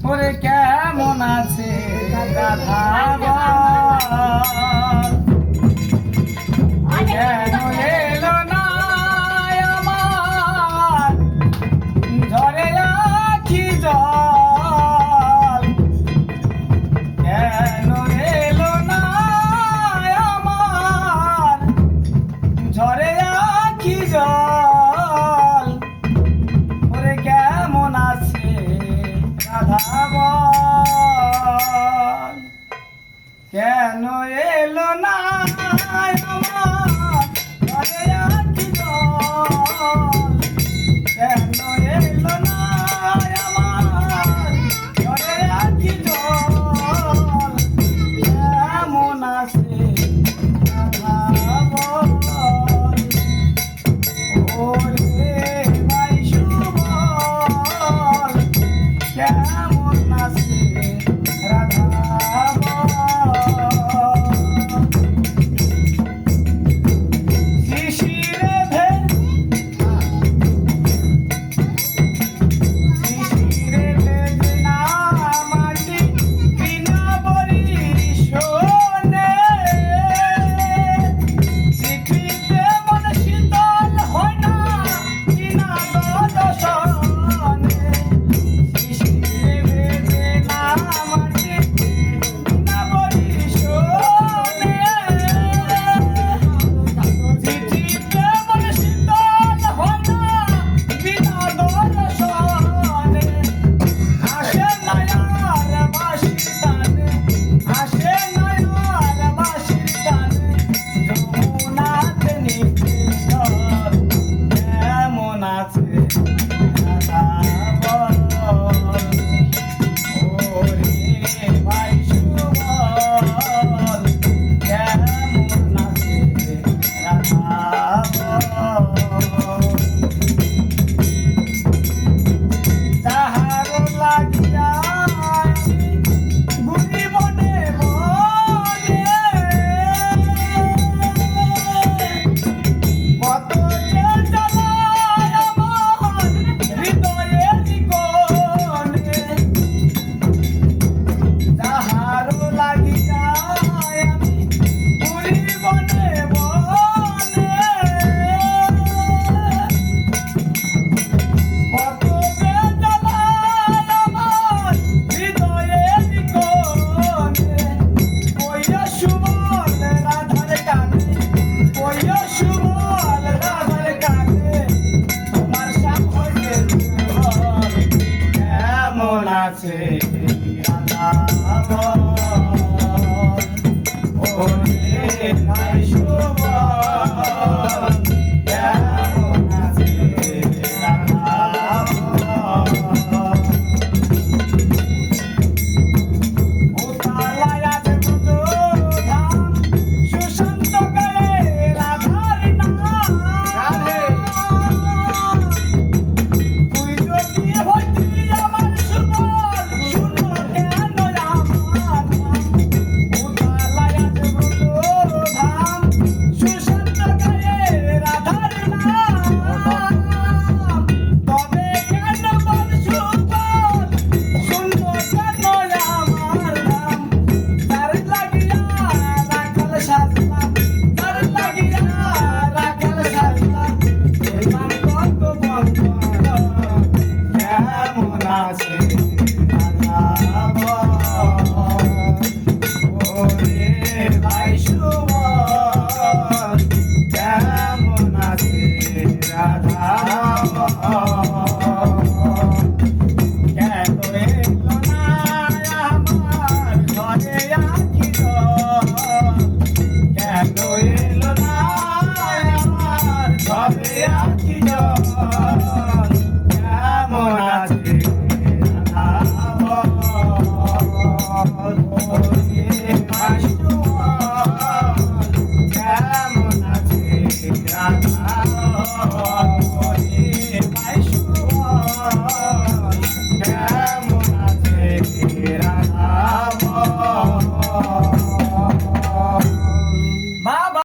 ওরে কেমন আছে রাধা কেন এলো না আমার ঝরে আখি জল কেন এলো না আমার ঝরে আখি জল ওরে কেমন আছে রাধা বল কেন এলো না আমার ঘরে আখি জল কেন এলো না আমার ঘরে আখি জল কেমন আছে রাধা বল ওরে ভাই সুবল কেমন আছে রাধা আছে রাধা ওরে ভাই সুবল কেমন আছে রাধা উতালায় আছে ধাম সুশান্ত গায়ে রাধার নাম রাধে তুই যদি হইতি আমার রাধা